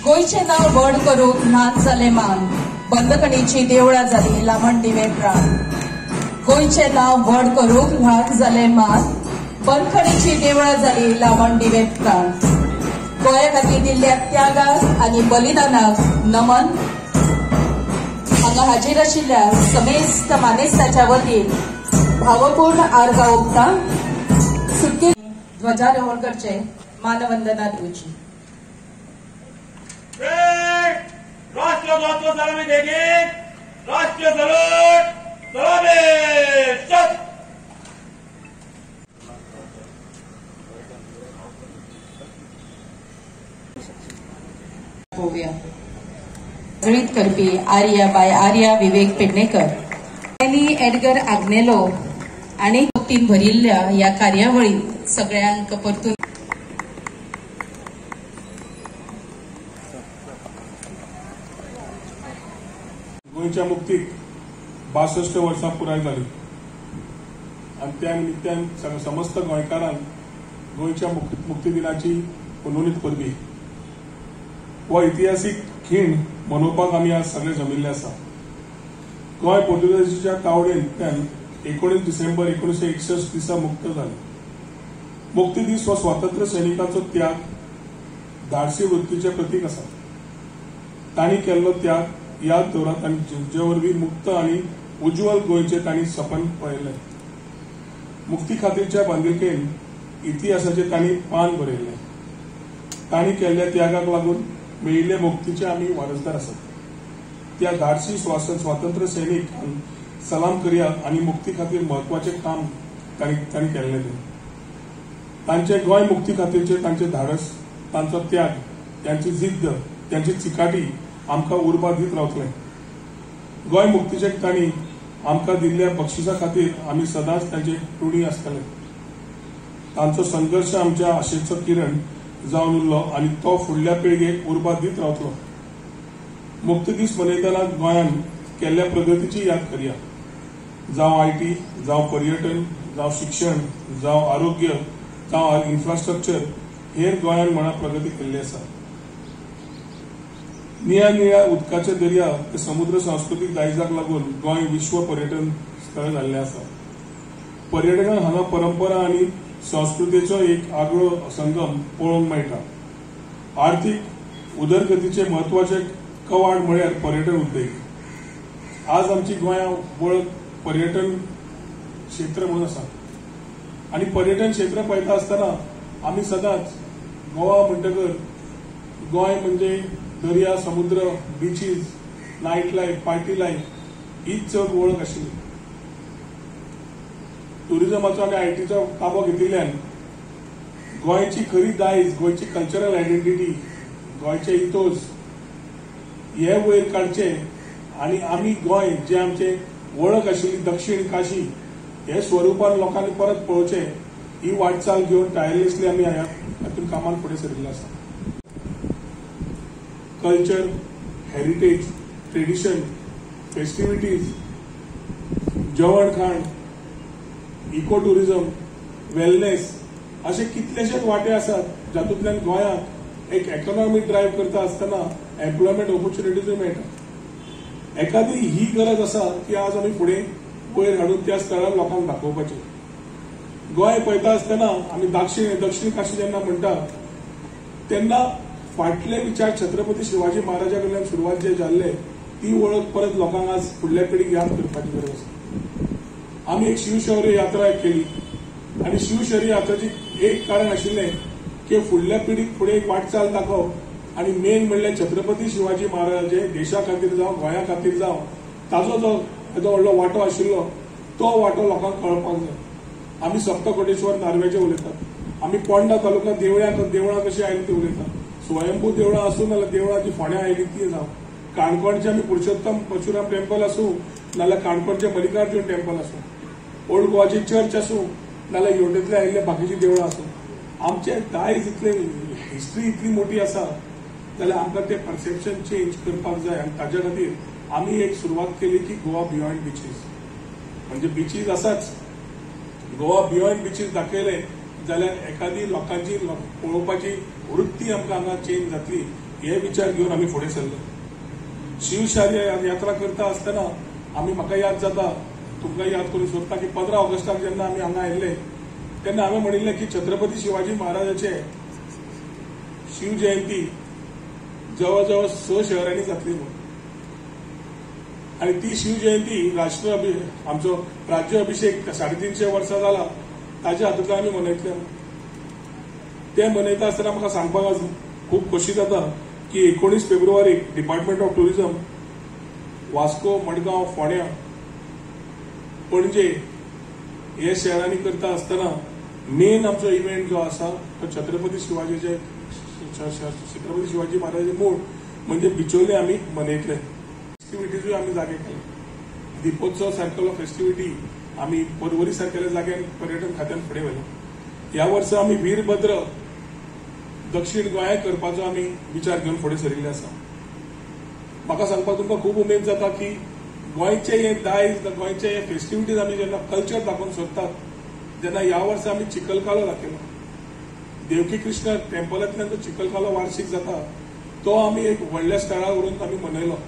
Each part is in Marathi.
गोयचे नाव व्हड करूंक ल्हान जाले मान, बंदखणीची देवळां जाली लामण दिवे प्राण. गोयचे नाव व्हड करूंक ल्हान जाले मान, बंदखणीची देवळां जाली लामण दिवे प्राण. गोंया खातीर दिल्ल्या त्यागाक आनी बलिदानाक नमन. हांगा हाजीर आशिल्ल्या समेस्त मानेस्ताच्या वतीन भावपूर्ण आर्गां ओंपता. सुटके ध्वजारोहण करचे, मानवंदना दिवची. राष्ट्रध्वजाचो सलामी घेगीत राष्ट्रीय सलूट सलामी चल. गळीत करपी आर्या बाय आर्या विवेक पेडणेकर, एडगर आग्नेलो आणि तीन भरिल्ल्या या कार्यावळीत सगळ्यांक परतून गोंयच्या मुक्तीक 62 वर्सां पुराय जाली आणि त्या निमित्यान समस्त गोंयकारांक गोंयच्या मुक्ती दिनाची मनोनीत परबी हो इतिहासीक खीण मनोवपाक आमी आज सगळे जमिल्ले आसा. गोंय पोर्तुगेजाच्या तावडेंतल्यान 19 डिसेंबर 1961 दिसा मुक्त जालें. मुक्ती दीस हो स्वातंत्र्य सैनिकांचो त्याग, धाडसी वृत्तीचें प्रतीक आसा. तांणी केल्लो त्याग याद दवरत आनी जे वरवीं मुक्त आनी उज्वल गोंयचें तांणी सपन पळयलें. मुक्ती खातीरच्या बांदिलकेन इतिहासाचें तांणी पान बरयलें. तांणी केल्ल्या त्यागाक लागून मेळिल्ले मुक्तीचे आमी वारसदार आसात. त्या धाडसी स्वातंत्र्य सैनिकांक सलाम करया आनी मुक्ती खातीर म्हत्वाचें काम तांणी केल्लें तें. तांचे गोंय मुक्ती खातीरचे तांचे धाडस, तांचो त्याग, त्यांची जिद्द, त्यांची चिकाटी आमकां उर्बा दीत रावतलें. गोंय मुक्तीचे तांणी आमकां दिल्ल्या बक्षिसा खातीर आमी सदांच तांचे ऋणी आसतले. तांचो संघर्श आमच्या आशेचो किरण जावन उरलो आनी तो फुडल्या पिळगेक उर्बा दीत रावतलो. मुक्ती दीस मनयतना गोंयान केल्ल्या प्रगतीची याद करया. जावं आयटी, जावं पर्यटन, जावं शिक्षण, जावं आरोग्य, जावं इन्फ्रास्ट्रक्चर, हेर गोंयान म्हणा प्रगती केल्ली आसा. निळ्या निळ्या उदकाचे दर्या ते समुद्र सांस्कृतीक दायजाक लागून गोंय विश्व पर्यटन स्थळ जाल्लें आसा. पर्यटकांक हांगा परंपरा आनी संस्कृतीचो एक आगळो संगम पळोवंक मेळटा. आर्थीक उदरगतीचे म्हत्वाचे कवाड म्हळ्यार पर्यटन उद्देग. आज आमची गोंया वळख पर्यटन क्षेत्र म्हणून आसा आनी पर्यटन क्षेत्र पळयता आसतना आमी सदांच गोवा म्हणटकर गोंय म्हणजे दर्या, समुद्र, beaches, night life, party life हीच चड वळख आशिल्ली. टुरिजमाचो आनी आयटीचो ताबो घेतिल्ल्यान गोंयची खरी दायज, गोंयची कल्चरल आयडेंटिटी, गोंयचे इथोस हे वयर काडचे आनी आमी गोंय जे आमचे वळख आशिल्ली दक्षिण काशी हे स्वरुपान लोकांनी परत पळोवचे ही वाटचाल घेवन टायरलेसली आमी हातून कामान फुडें सरिल्ले आसा. कल्चर, हेरिटेज, ट्रेडिशन, फेस्टिविटीज, जेवण खाण, इको टुरिजम, वेलनेस असे कितलेशेच वाटे आसात जातूंतल्यान गोंयाक एक इकॉनॉमी ड्रायव्ह करता आसतना एम्प्लॉयमेंट ऑपॉर्च्युनिटीजूय मेळटा. एखादी ही गरज आसा की आज आमी फुडें वयर हाडून त्या स्थळार लोकांक दाखोवपाचें. गोंय पळयता आसतना आमी दक्षिण काशी जेन्ना म्हणटा तेन्ना फाटले विचार छत्रपती शिवाजी महाराजा कडल्यान सुरवात जे जाल्ले ती वळख परत लोकांक आज फुडल्या पिढीक याद करपाची गरज आसा. आमी एक शिवशौर्य यात्रा केली आणि शिवशौर्य यात्रेचे एक कारण आशिल्लें की फुडल्या पिढीक फुडें एक वाटचाल दाखोव आणि मेन म्हणल्यार छत्रपती शिवाजी महाराजाचे देशा खातीर जावं गोंया खातीर जावं ताजो जो येदो व्हडलो वांटो आशिल्लो तो वांटो लोकांक कळपाक जाय. आमी सप्तकोटेश्वर नार्वेचे उलयतात, आमी पोंडा तालुका देवळां कशी आयली ती उलयतात, स्वयंभू देवळां आसूं नाल्यार देवळांची फोंड्या आयली ती जावं, काणकोणचे आमी पुरुषोत्तम परशुराम टेम्पल आसूं नाल्यार काणकोणचे मल्लिकार्जुन टेम्पल आसूं, ओल्ड गोवाची चर्च आसूं नाल्यार योर्डेंतले आयिल्ले बाकीची देवळां आसूं, आमचे दायज इतले हिस्ट्री इतली मोठी आसा जाल्यार आमकां ते परसेप्शन चेंज करपाक जाय. आनी ताच्या खातीर आमी एक सुरवात केली की गोवा बियॉन्ड बिचीस. म्हणजे बिचीस आसाच, गोवा बियॉन्ड बिचीस दाखयले जाल्यार एखादी लोकांची पळोवपाची वृत्ती आमकां हांगा चेंज जातली हे विचार घेऊन आम्ही फुडें सरलो. शिवशाही यात्रा करता आसतना म्हाका याद जाता, तुमकां याद करून सोदता की 15 ऑगस्टाक जेन्ना आमी हांगा आयिल्ले तेन्ना हांवें म्हणिल्लें की छत्रपती शिवाजी महाराजाचे शिवजयंती जवळ जवळ 6 शहरांनी जातली म्हणून. आणि ती शिवजयंती आमचो राज्य अभिषेक 350 वर्सां जाला ताच्या हातूंतल्यान आमी मनयतले. ते मनयता आसतना म्हाका सांगपाक खूब खोशी जाता की 19 फेब्रुवारीक department of tourism Vasco, Madgaon, फोंड्या, पणजे हे शहरांनी करता आसतना मेन आमचो इव्हेंट जो आसा तो छत्रपती शिवाजी महाराजाचे मूळ म्हणजे बिचोले आमी मनयतले. फेस्टिविटीजूय आमी जागे केले. दिपोत्सव सारकेलो फेस्टिविटी आमी पर्वरी सारकेल्या जाग्यान पर्यटन खात्यान फुडें व्हेलो. ह्या वर्सा आमी वीरभद्र दक्षिण गोंयांत करपाचो आमी विचार घेवन फुडें सरिल्ले आसा. म्हाका सांगपाक तुमकां खूब उमेद जाता की गोंयचे हे दायज, गोंयचे हे फेस्टिविटीज आमी जेन्ना कल्चर दाखोवन सोदतात, जेन्ना ह्या वर्सा आमी चिखलकालो दाखयलो. देवकी कृष्ण टेम्पलांतल्यान जो चिखलकालो वार्षिक जाता तो आमी एक व्हडल्या स्थळार व्हरून आमी मनयलो.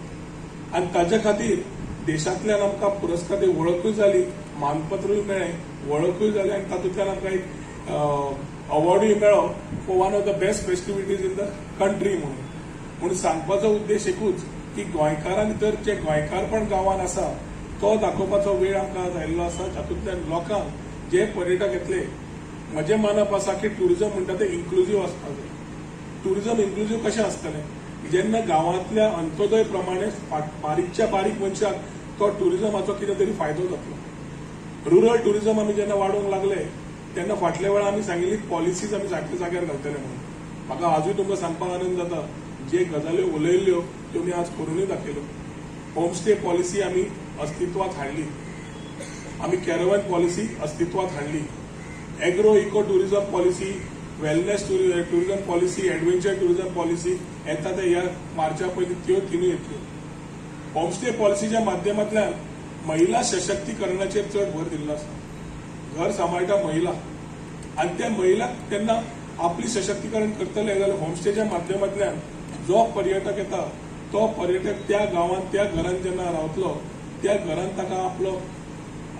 आनी ताचे खातीर देशांतल्यान आमकां पुरस्कार वळखूय जाली, मानपत्रूय मेळ्ळें, वळखूय जाली आनी तातूंतल्यान आमकां एक अवॉर्डूय मेळ्ळो for one of the best festivities in the country म्हणून सांगपाचो उद्देश एकूच की गोंयकारां भितर जे गोंयकारपण गांवांत आसा तो दाखोवपाचो वेळ आमकां आयिल्लो आसा. तातूंतल्यान लोकांक जे पर्यटक येतले, म्हजें मानप आसा की टुरिझम म्हणटा तें इन्क्लुझीव आसपाक जाय. टुरिझम इन्क्लुझीव कशें आसतलें, जेन्ना गांवांतल्या अंत्योदय प्रमाणे बारीकच्या बारीक मनशाक तो टुरिझमाचो कितें तरी फायदो जातलो. रुरल टुरिझम आमी जेन्ना वाडोवंक लागले तेन्ना फाटल्या वेळा आमी सांगिल्ली पॉलिसीज आमी सारक्या जाग्यार घालतले म्हणून. म्हाका आजूय तुमकां सांगपाक आनंद जाता जे गजाल्यो उलयल्ल्यो त्यो मी आज करूनय दाखयल्यो. होमस्टे पॉलिसी आमी अस्तित्वात हाडली, आमी कॅरवन पॉलिसी अस्तित्वात हाडली, agro eco tourism policy, wellness tourism policy, adventure tourism policy येता ते ह्या मार्चा पयलीं त्यो तिनूय येतल्यो. होमस्टे पॉलिसीच्या माध्यमांतल्यान महिला सशक्तीकरणाचेर चड भर दिल्लो आसा. घर सांबाळटा महिला आनी त्या महिलाक तेन्ना आपली सशक्तीकरण करतले जाल्यार होमस्टेच्या माध्यमांतल्यान जो पर्यटक येता तो पर्यटक त्या गांवांत त्या घरांत जेन्ना रावतलो त्या घरांत ताका आपलो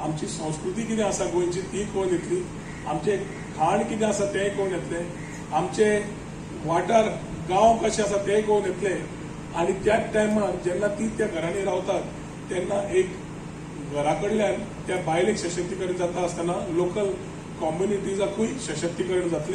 आमची संस्कृती कितें आसा गोंयची ती कळून येतली, आमचें खाण कितें आसा तें कळून येतलें, आमचे वाठार गांव कशे आसा तें कळून येतलें. आनी त्याच टायमार जेन्ना ती त्या घरांनी रावतात तेन्ना एक घरा कडल्यान त्या बायलेक सशक्तीकरण जाता आसतना लोकल कम्युनिटीजाकूय सशक्तीकरण जातलें.